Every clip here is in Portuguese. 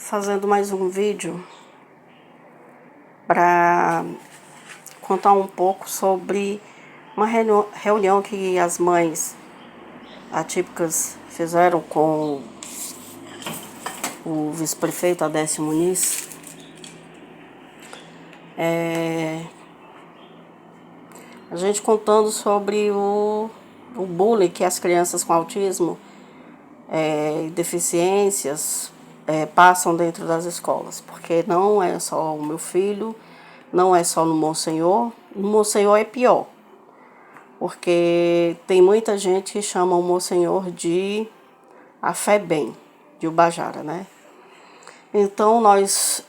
fazendo mais um vídeo para contar um pouco sobre uma reunião que as mães atípicas fizeram com o vice-prefeito Adécio Muniz. A gente contando sobre o bullying que as crianças com autismo e deficiências passam dentro das escolas, porque não é só o meu filho, não é só no Monsenhor é pior, porque tem muita gente que chama o Monsenhor de a fé bem, de Ubajara, né? Então nós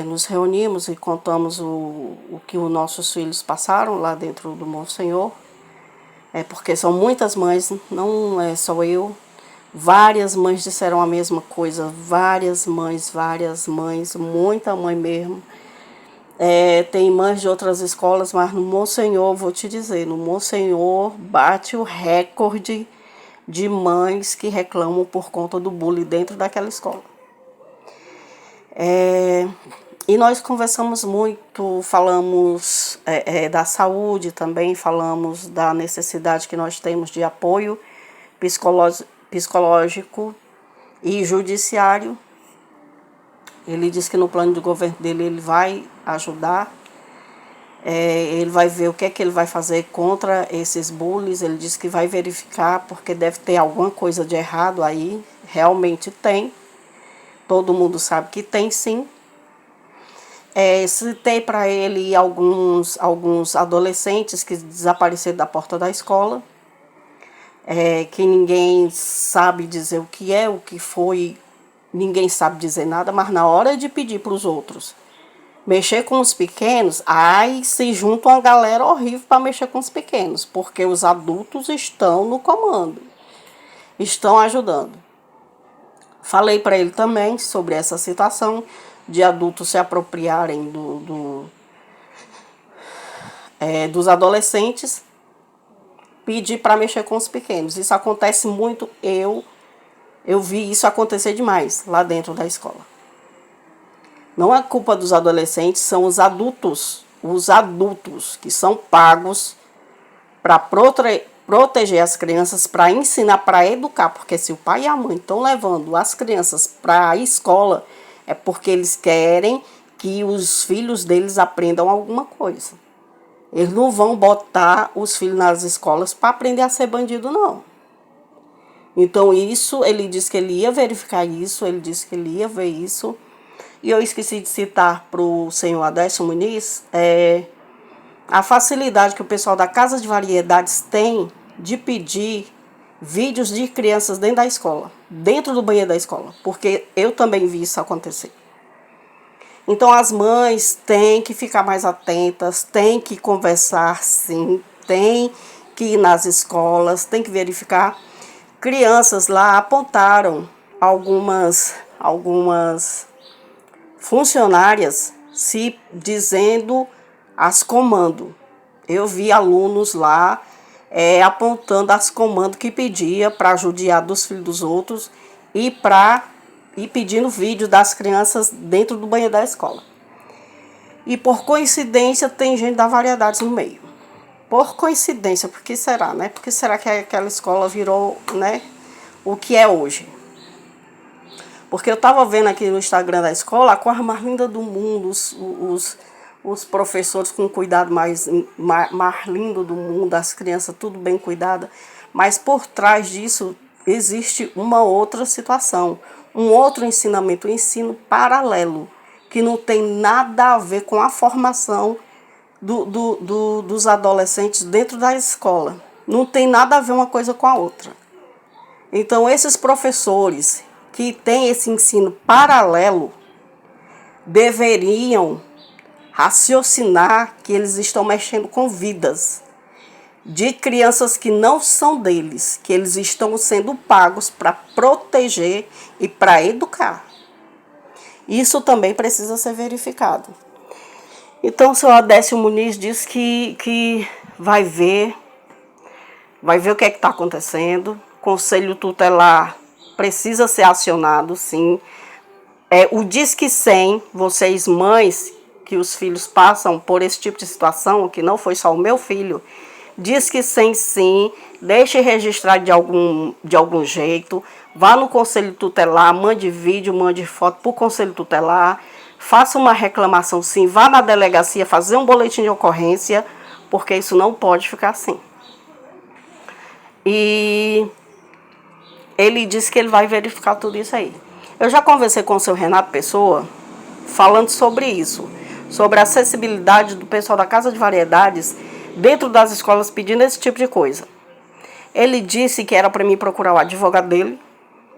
nos reunimos e contamos o que os nossos filhos passaram lá dentro do Monsenhor, porque são muitas mães, não é só eu. Várias mães disseram a mesma coisa, várias mães, muita mãe mesmo. Tem mães de outras escolas, mas no Monsenhor, vou te dizer, no Monsenhor bate o recorde de mães que reclamam por conta do bullying dentro daquela escola. E nós conversamos muito, falamos da saúde também, falamos da necessidade que nós temos de apoio psicológico e judiciário. Ele disse que no plano de governo dele ele vai ajudar, ele vai ver o que é que ele vai fazer contra esses bullies. Ele disse que vai verificar, porque deve ter alguma coisa de errado aí, realmente tem, todo mundo sabe que tem sim. Citei para ele alguns adolescentes que desapareceram da porta da escola, que ninguém sabe dizer o que foi, ninguém sabe dizer nada, mas na hora de pedir para os outros mexer com os pequenos, aí se junta uma galera horrível para mexer com os pequenos, porque os adultos estão no comando, estão ajudando. Falei para ele também sobre essa situação de adultos se apropriarem dos adolescentes, pedir para mexer com os pequenos. Isso acontece muito, eu vi isso acontecer demais lá dentro da escola. Não é culpa dos adolescentes, são os adultos que são pagos para proteger as crianças, para ensinar, para educar, porque se o pai e a mãe estão levando as crianças para a escola, é porque eles querem que os filhos deles aprendam alguma coisa. Eles não vão botar os filhos nas escolas para aprender a ser bandido, não. Então isso, ele disse que ele ia verificar isso, ele disse que ele ia ver isso. E eu esqueci de citar para o senhor Adécio Muniz a facilidade que o pessoal da Casa de Variedades tem de pedir vídeos de crianças dentro da escola, dentro do banheiro da escola, porque eu também vi isso acontecer. Então as mães têm que ficar mais atentas, têm que conversar sim, têm que ir nas escolas, têm que verificar. Crianças lá apontaram algumas funcionárias se dizendo as comando. Eu vi alunos lá apontando as comandos que pedia para judiar dos filhos dos outros e pedindo vídeo das crianças dentro do banheiro da escola. E por coincidência tem gente da Variedades no meio. Por coincidência, por que será, né? Por que será que aquela escola virou, né, o que é hoje? Porque eu estava vendo aqui no Instagram da escola a coisa mais linda do mundo, os professores com cuidado mais lindo do mundo, as crianças tudo bem cuidada. Mas por trás disso existe uma outra situação, um outro ensinamento, um ensino paralelo, que não tem nada a ver com a formação dos adolescentes dentro da escola. Não tem nada a ver uma coisa com a outra. Então esses professores que têm esse ensino paralelo deveriam raciocinar que eles estão mexendo com vidas de crianças que não são deles, que eles estão sendo pagos para proteger e para educar. Isso também precisa ser verificado. Então o senhor Adécio Muniz diz que vai ver o que é que está acontecendo. O Conselho Tutelar precisa ser acionado, sim, O Disque 100, vocês mães que os filhos passam por esse tipo de situação, que não foi só o meu filho, Disque 100 sim, deixe registrar de algum jeito, vá no conselho tutelar, mande vídeo, mande foto para o conselho tutelar, faça uma reclamação sim, vá na delegacia fazer um boletim de ocorrência, porque isso não pode ficar assim. E ele disse que ele vai verificar tudo isso aí. Eu já conversei com o seu Renato Pessoa, falando sobre isso, sobre a acessibilidade do pessoal da Casa de Variedades dentro das escolas pedindo esse tipo de coisa. Ele disse que era para mim procurar o advogado dele,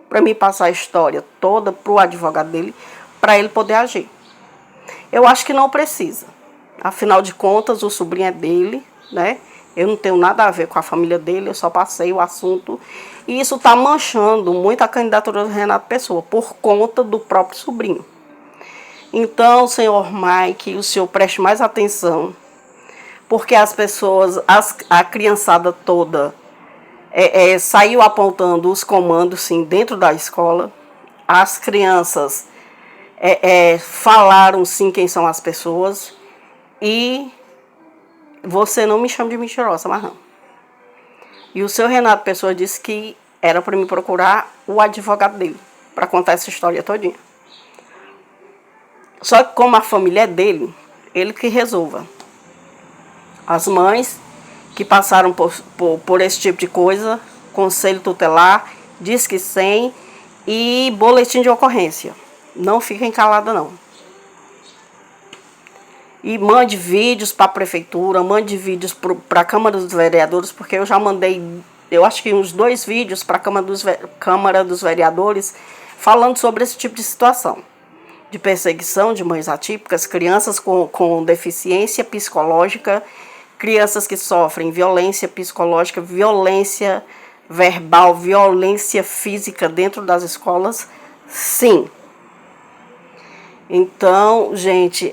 para mim passar a história toda para o advogado dele, para ele poder agir. Eu acho que não precisa. Afinal de contas, o sobrinho é dele, né? Eu não tenho nada a ver com a família dele, eu só passei o assunto. E isso está manchando muito a candidatura do Renato Pessoa, por conta do próprio sobrinho. Então, senhor Mike, o senhor preste mais atenção, porque as pessoas, a criançada toda saiu apontando os comandos, sim, dentro da escola. As crianças falaram, sim, quem são as pessoas. E você não me chama de mentirosa, mas não. E o seu Renato Pessoa disse que era para me procurar o advogado dele, para contar essa história todinha. Só que como a família é dele, ele que resolva. As mães que passaram por esse tipo de coisa, conselho tutelar, Disque 100 e boletim de ocorrência. Não fiquem caladas, não. E mande vídeos para a prefeitura, mande vídeos para a Câmara dos Vereadores, porque eu já mandei, eu acho que uns 2 vídeos para a Câmara dos Vereadores falando sobre esse tipo de situação. De perseguição de mães atípicas, crianças com deficiência psicológica, crianças que sofrem violência psicológica, violência verbal, violência física dentro das escolas, sim. Então, gente,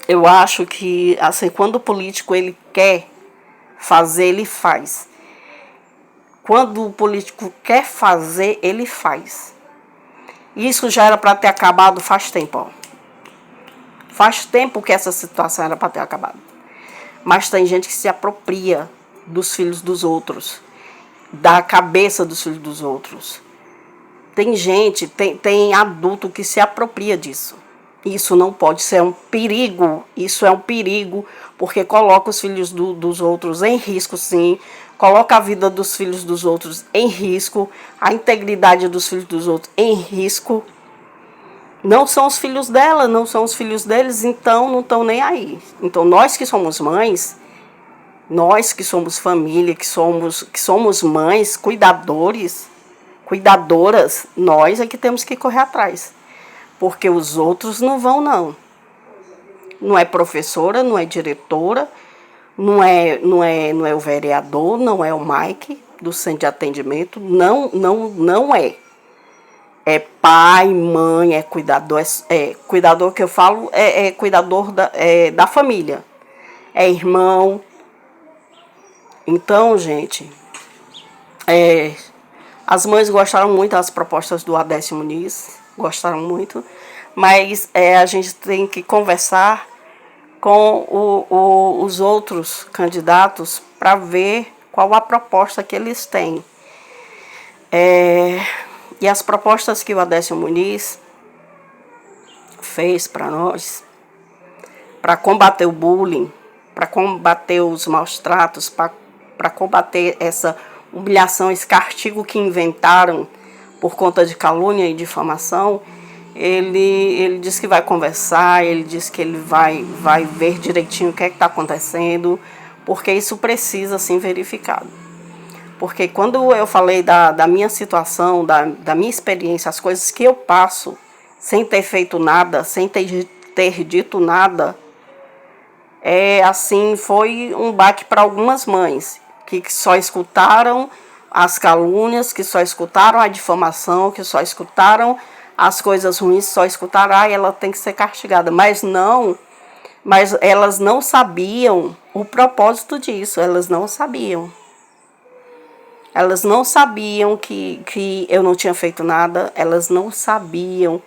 eu acho que assim, quando o político ele quer fazer, ele faz. Quando o político quer fazer, ele faz. Isso já era para ter acabado faz tempo, ó. Faz tempo que essa situação era para ter acabado. Mas tem gente que se apropria dos filhos dos outros, da cabeça dos filhos dos outros. Tem gente, tem adulto que se apropria disso. Isso não pode ser um perigo. Isso é um perigo, porque coloca os filhos dos outros em risco, sim. Coloca a vida dos filhos dos outros em risco, a integridade dos filhos dos outros em risco. Não são os filhos dela, não são os filhos deles, então não estão nem aí. Então nós que somos mães, nós que somos família, que somos mães, cuidadoras, nós é que temos que correr atrás. Porque os outros não vão, não. Não é professora, não é diretora, não é o vereador, não é o Mike do centro de atendimento, não é. É pai, mãe, é cuidador, cuidador que eu falo, cuidador da família, é irmão. Então, gente, as mães gostaram muito das propostas do Adécio Muniz, gostaram muito, mas a gente tem que conversar com os outros candidatos para ver qual a proposta que eles têm. E as propostas que o Adécio Muniz fez para nós, para combater o bullying, para combater os maus tratos, para combater essa humilhação, esse castigo que inventaram por conta de calúnia e difamação, ele disse que vai conversar, ele disse que ele vai ver direitinho o que está acontecendo, porque isso precisa ser verificado. Porque quando eu falei da minha situação, da minha experiência, as coisas que eu passo, sem ter feito nada, sem ter dito nada, assim, foi um baque para algumas mães, que só escutaram as calúnias, que só escutaram a difamação, que só escutaram as coisas ruins, só escutaram, ela tem que ser castigada. Mas elas não sabiam o propósito disso, elas não sabiam. Elas não sabiam que eu não tinha feito nada, elas não sabiam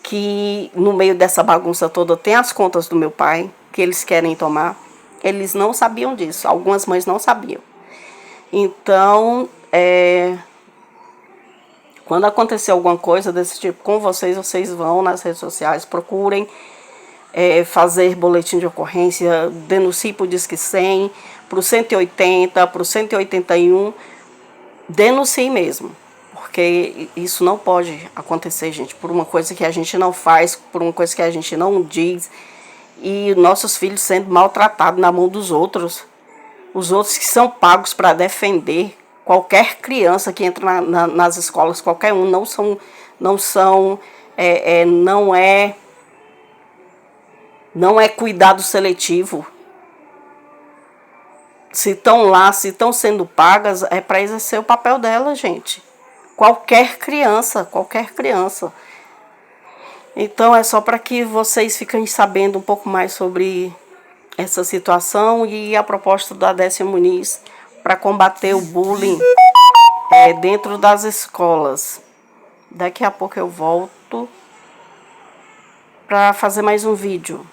que no meio dessa bagunça toda tem as contas do meu pai, que eles querem tomar. Eles não sabiam disso, algumas mães não sabiam. Então, quando acontecer alguma coisa desse tipo com vocês, vocês vão nas redes sociais, procurem fazer boletim de ocorrência, denuncie para o Disque 100, para o 180, para o 181, denuncie mesmo. Porque isso não pode acontecer, gente, por uma coisa que a gente não faz, por uma coisa que a gente não diz, e nossos filhos sendo maltratados na mão dos outros. Os outros que são pagos para defender qualquer criança que entra nas escolas, qualquer um, não é cuidado seletivo. Se estão lá, se estão sendo pagas, é para exercer o papel dela, gente. Qualquer criança, qualquer criança. Então é só para que vocês fiquem sabendo um pouco mais sobre essa situação e a proposta da Décia Muniz para combater o bullying dentro das escolas. Daqui a pouco eu volto para fazer mais um vídeo.